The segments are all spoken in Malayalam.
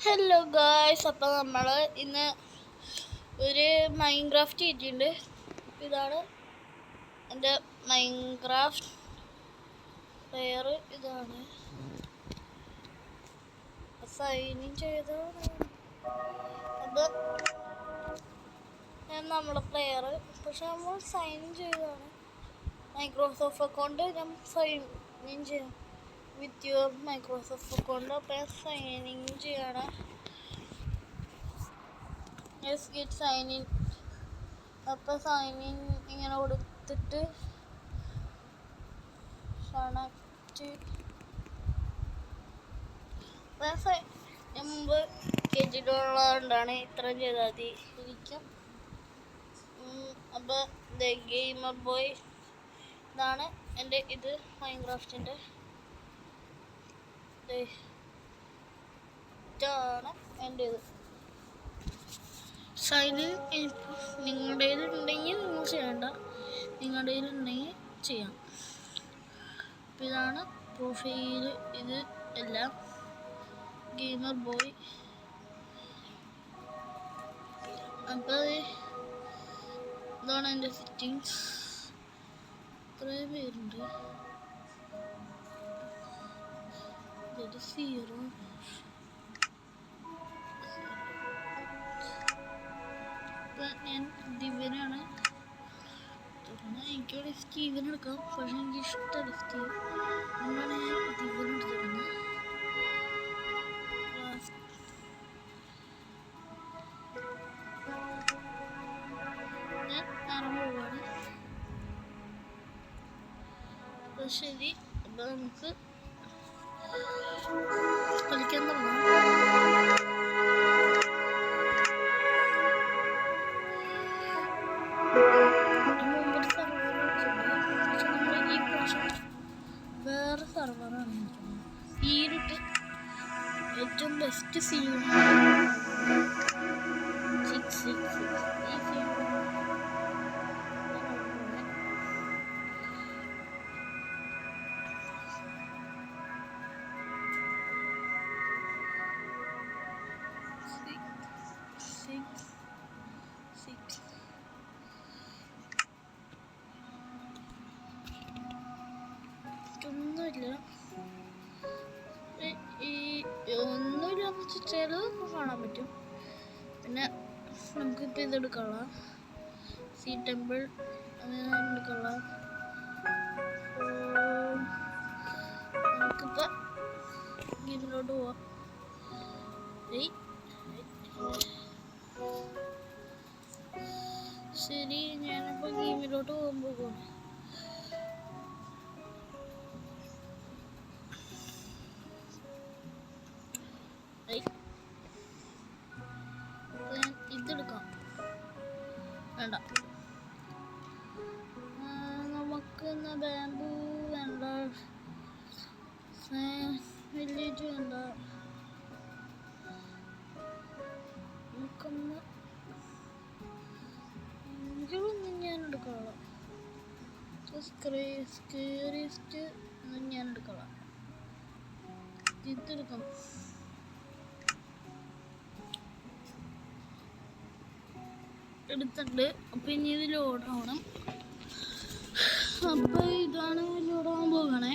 ഹലോ ഗായ്സ്, അപ്പോൾ നമ്മൾ ഇന്ന് ഒരു മൈൻക്രാഫ്റ്റ് ചെയ്തിട്ടുണ്ട്. ഇതാണ് എൻ്റെ മൈൻക്രാഫ്റ്റ് പ്ലെയർ. ഇതാണ് സൈൻ ഇൻ ചെയ്തതാണ്. അപ്പോൾ ഞാൻ നമ്മളെ പ്ലെയർ, പക്ഷെ നമ്മൾ സൈൻ ഇൻ ചെയ്തതാണ്. മൈക്രോസോഫ്റ്റ് അക്കൗണ്ട് ഞാൻ സൈൻ ഇൻ ചെയ്യാം വിത്ത് യുവർ മൈക്രോസോഫ്റ്റ് അക്കൗണ്ട്. അപ്പോൾ ഞാൻ സൈൻ ഇൻ ചെയ്യണം. Yes, get sign in. അപ്പോൾ സൈൻ ഇൻ ഇങ്ങനെ കൊടുത്തിട്ട് കണക്റ്റ്. മുമ്പ് കേട്ടിട്ടുള്ളതുകൊണ്ടാണ് ഇത്രയും ചെയ്താൽ മതി ഇരിക്കും. അപ്പോൾ ഗെയിമർ ബോയ് ഇതാണ് എൻ്റെ ഇത് മൈൻക്രാഫ്റ്റിൻ്റെ ഇതാണ് എൻ്റെ ഇത്. സൈനിൽ നിങ്ങളുടെ ഉണ്ടെങ്കിൽ നിങ്ങൾ ചെയ്യണ്ട, നിങ്ങളുടെ ഉണ്ടെങ്കിൽ ചെയ്യാം. അപ്പം ഇതാണ് പ്രൊഫൈൽ. ഇത് എല്ലാം ഗെയിമർ ബോയ്. അപ്പോൾ ഇതാണ് എൻ്റെ സെറ്റിങ്സ്. ഇത്രയും പേരുണ്ട്. ഇത് 0. ഞാൻ ദിവനാണ്. എനിക്കിവിടെ സ്റ്റീവൻ എടുക്കാം, പക്ഷെ എനിക്ക് ഇഷ്ടമല്ല സ്റ്റീവൻ. അതുകൊണ്ടാണ് ഞാൻ ദിവൻ എടുത്തിരുന്നത്. ഞാൻ പോവാണ്. അപ്പോൾ ശരി, അപ്പോൾ നമുക്ക് കളിക്കാൻ തുടങ്ങാം. വേറെ സർവറാണ് സീരിട്ട് ഏറ്റവും ബെസ്റ്റ് സീൻ 666. ഈ സീൻ ഒന്നുമില്ലാന്ന് വെച്ചാൽ കാണാൻ പറ്റും. പിന്നെ നമുക്കിപ്പോൾ ഇതെടുക്കാം, സീ ടെമ്പിൾ എടുക്കാം. നമുക്കിപ്പോൾ ഗെയിമിലോട്ട് പോവാം. ശരി, ഞാനിപ്പോൾ ഗെയിമിലോട്ട് പോകുമ്പോൾ ഇതെടുക്കാം. വേണ്ട, നമുക്ക് ബാമ്പൂ വേണ്ട, വില്ലേജ് വേണ്ട. നമുക്കൊന്ന് ഇതൊന്നും ഞാൻ എടുക്കാം. സ്കേറിയസ്റ്റ് ഞാൻ എടുക്കാം. ഇതെടുക്കാം. എടുത്തിട്ടുണ്ട്. അപ്പം ഇനി ഇത് ലോഡാവണം. അപ്പം ഇതാണ് ലോഡാവാൻ പോകണേ.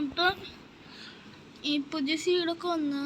അപ്പം ഈ പുതിയ സീഡൊക്കെ വന്ന്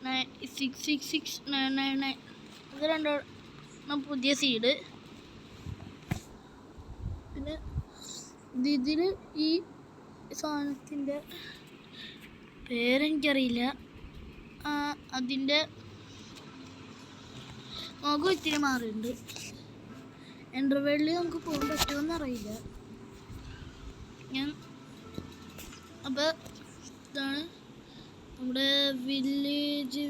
666999 ഇത് രണ്ടെണ്ണം പുതിയ സീഡ്. പിന്നെ ഇതിൽ ഈ സാധനത്തിൻ്റെ പേരെനിക്കറിയില്ല. അതിൻ്റെ മുഖം ഇത്തിരി മാറിയിട്ടുണ്ട്. എൻഡർവേൾഡിൽ നമുക്ക് പോകാൻ പറ്റുമെന്നറിയില്ല ഞാൻ. അപ്പോൾ ഇതാണ് നമ്മുടെ വില്ലേജ്.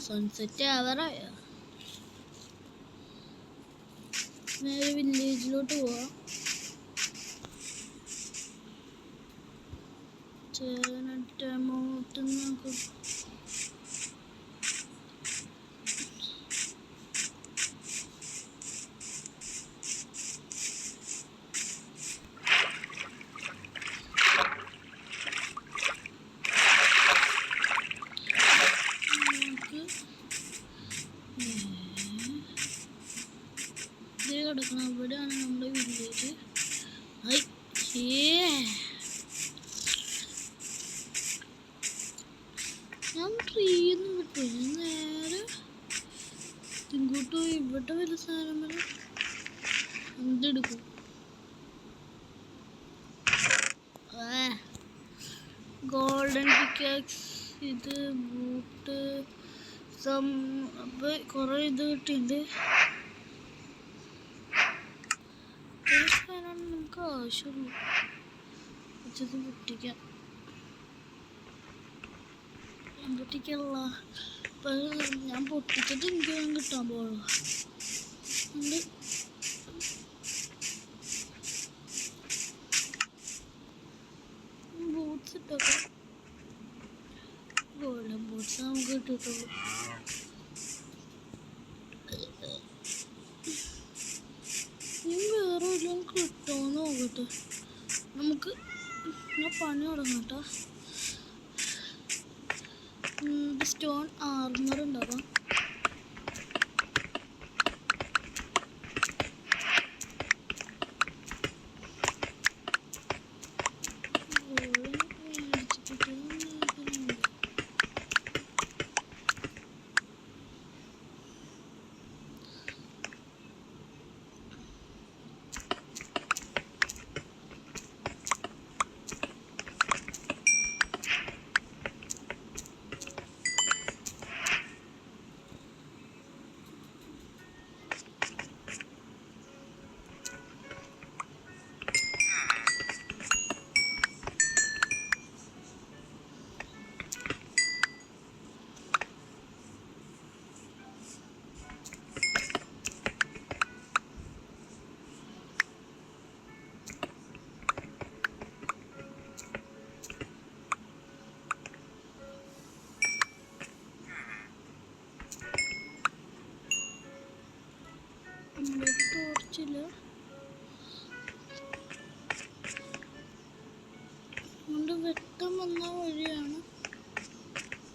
സൺസെറ്റ് ആവാറായോ? നേരെ വില്ലേജിലോട്ട് പോവാം. ചേനട്ടമോട്ട് നോക്കും. കിടക്കണം. അവിടെയാണ് നമ്മുടെ വില്ലേജ്. ഞാൻ ട്രീന്ന് വിട്ടു. ഞാൻ നേരെ ഇങ്ങോട്ട് പോയി ഇവിടെ വല്ല സാധനം വരെ എന്തെടുക്കും. ഗോൾഡൻ പിക്കാക്സ്, ഇത് ബൂട്ട്, അപ്പം കുറേ ഇത് കിട്ടിയിട്ടുണ്ട്. നമുക്ക് ആവശ്യമുള്ളൂ വെച്ചത് പൊട്ടിക്കാം. പൊട്ടിക്കല്ല, ഇപ്പം ഞാൻ പൊട്ടിച്ചിട്ട് എനിക്ക് കിട്ടാൻ പോകുള്ളൂ. ബൂട്ട്സ് ഇട്ടൊക്കെ ഗോൾഡൻ ബൂട്ട്സ് നമുക്ക് കിട്ടിയിട്ടുള്ളൂ. വേറെ വല്ലതും കിട്ടുമോന്ന് നോക്കട്ടെ. നമുക്ക് പണി തുടങ്ങാം കേട്ടോ. സ്റ്റോൺ ആർമർ ഉണ്ടാകാം. ടോർച്ചില്ല, അതുകൊണ്ട് വെട്ടം വന്ന വഴിയാണ്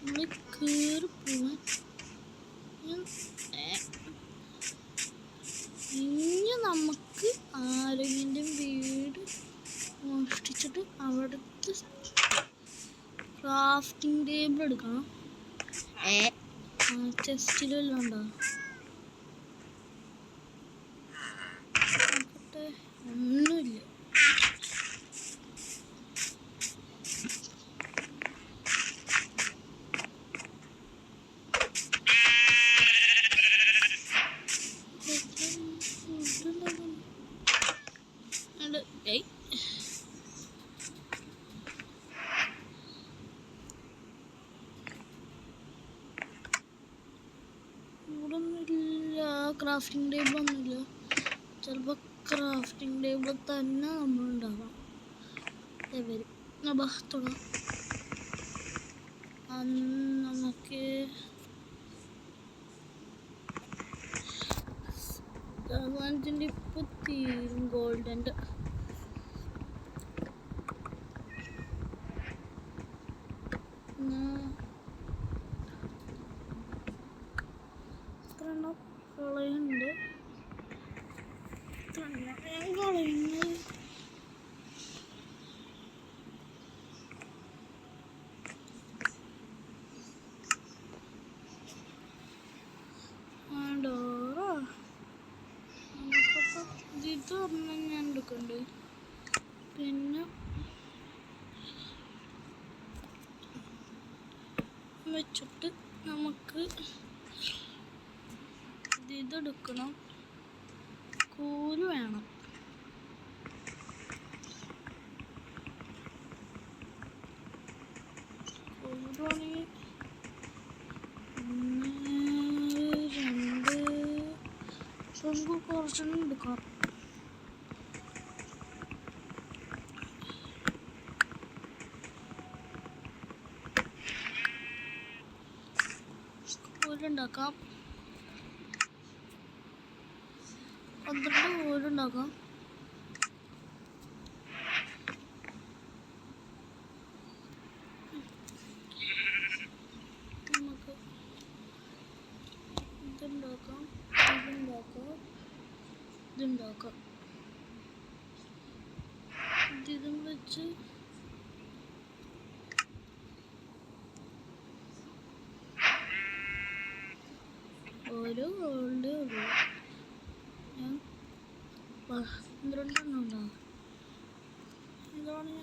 നമ്മൾ കയറി പോവാൻ. ഇനി നമുക്ക് ആരെങ്കിലും വീട് മോഷ്ടിച്ചിട്ട് അവിടുത്തെ ക്രാഫ്റ്റിംഗ് ടേബിൾ എടുക്കണം. ചെസ്റ്റിലെല്ലാം ഉണ്ടാവും. ഒന്നുമില്ല. ഇവിടെ ഒന്നുമില്ല, ക്രാഫ്റ്റിംഗ് ടേബിൾ ഒന്നുമില്ല. ചിലപ്പോൾ ക്രാഫ്റ്റിംഗ് ടേബിൾ തന്നെ നമ്മളുണ്ടാകാം. വരും തുടങ്ങാം. നമുക്ക് അതിൻ്റെ ഇപ്പം തീരും. ഗോൾഡൻ്റെ കളയുന്നുണ്ട്. കളയുന്നത് ഇത് ഒരെണ്ണം ഞാൻ എടുക്കുന്നുണ്ട്. പിന്നെ വെച്ചിട്ട് നമുക്ക് ഇതെടുക്കണം. കൂല് വേണം. കൂലാണെങ്കിൽ 1 2 നമുക്ക് കുറച്ചെണ്ണം എടുക്കണം. ഉണ്ടാക്കാം, 12 വീട് ഉണ്ടാക്കാം. നമുക്ക് ഇതുണ്ടാക്കാം, ഇതുണ്ടാക്കാം. ഇതും വെച്ച് ഓരോ ഗോൾഡേ ഉള്ളൂ. ഞാൻ 12 ഉണ്ടാവും. ഇതാണ്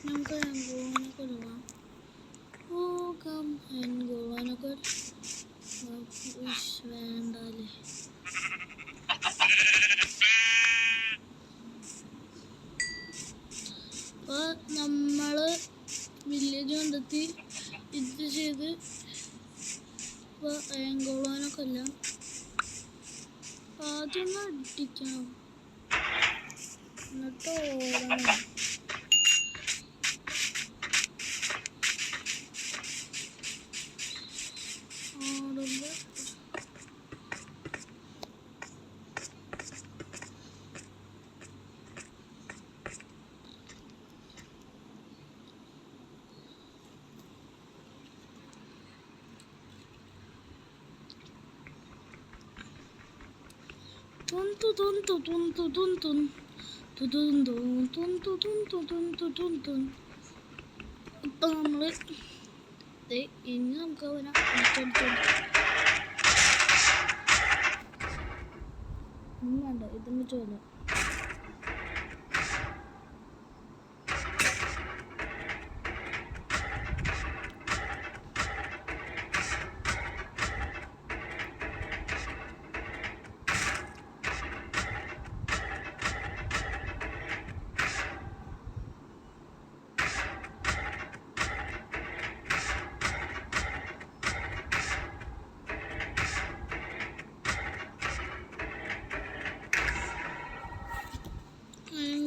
നമുക്ക് എൻഗോളാനൊക്കെ പോകാം. എൻഗോളാനൊക്കെ വേണ്ടല്ലേ. അപ്പോൾ നമ്മൾ വില്ലേജ് കണ്ടെത്തി ഇത് ചെയ്ത് ഇപ്പോൾ എൻഗോളാനൊക്കെ അല്ല, ആദ്യം അടിക്കണം എന്നിട്ട് ഓടണം. ഓടുമ്പോൾ ഇപ്പൊ നമ്മള് ഇനി നമുക്ക് അവനെ വേണ്ട, ഇതൊന്നും ചോദില്ല.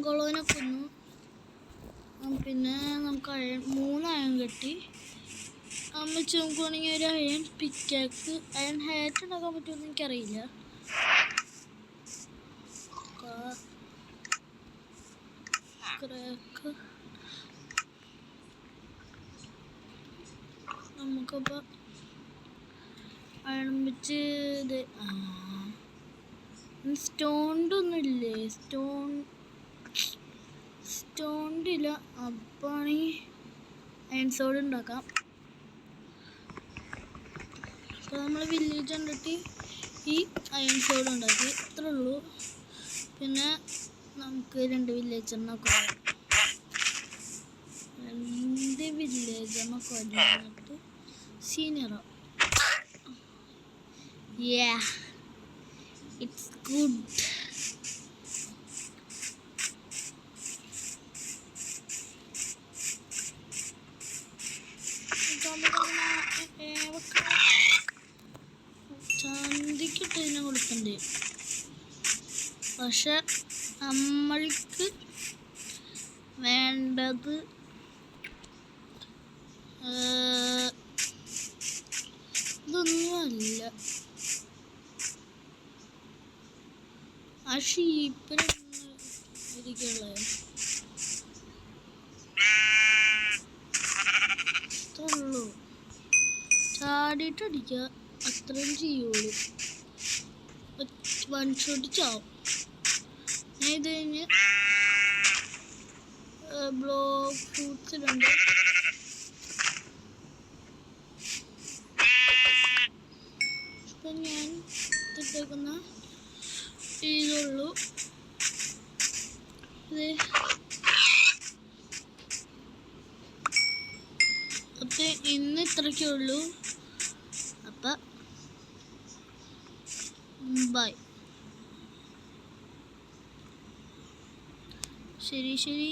കൊളോനെ കൊന്നു. പിന്നെ നമുക്ക് 3 അയൺ കെട്ടി. വെച്ച് നോക്കുവാണെങ്കിൽ ഒരു അയൺ പിക്കാക്ക്, അയൺ ഹാറ്റ് ഉണ്ടാക്കാൻ പറ്റുമെന്ന് എനിക്കറിയില്ല. നമുക്കപ്പോൾ അയൺ വെച്ച് ഇത് സ്റ്റോണിൻ്റെ ഒന്നുമില്ലേ, സ്റ്റോണിൻ്റെ ഇല്ല. അപ്പാണെങ്കിൽ അയൺ സോഡ് ഉണ്ടാക്കാം. അപ്പോൾ നമ്മൾ വില്ലേജ് കണ്ടിട്ട് ഈ അയൺ സോഡ് ഉണ്ടാക്കി, ഇത്രേ ഉള്ളൂ. പിന്നെ നമുക്ക് 2 വില്ലേജ് എന്നൊക്കെ 2 വില്ലേജ് എന്നൊക്കെ വന്നിട്ട് സീനിയറോ. Yeah, it's good. ചന്തിക്കിട്ടതിനെ കൊടുക്കണ്ടേ, പക്ഷെ നമ്മൾക്ക് വേണ്ടത് ഇതൊന്നുമല്ല. ആ ഷീപ്പിനൊന്ന് ഇരിക്കുള്ളേ, ഇത്രയുള്ളൂ. ചാടിയിട്ട് അടിക്കുക, അത്രയും ചെയ്യുള്ളൂ. 1 ഷോട്ട് ചാവും. ഞാൻ ഇത് കഴിഞ്ഞ് ബ്ലോക്ക് ഫ്രൂട്ട്സ് ഇടുന്നുണ്ട്. ഇപ്പം ഞാൻ ഇട്ടേക്കുന്ന ഇതുള്ളൂ. അപ്പം ഇന്ന് ഇത്രയ്ക്കേ ഉള്ളൂ. അപ്പം ബൈ. ശരി.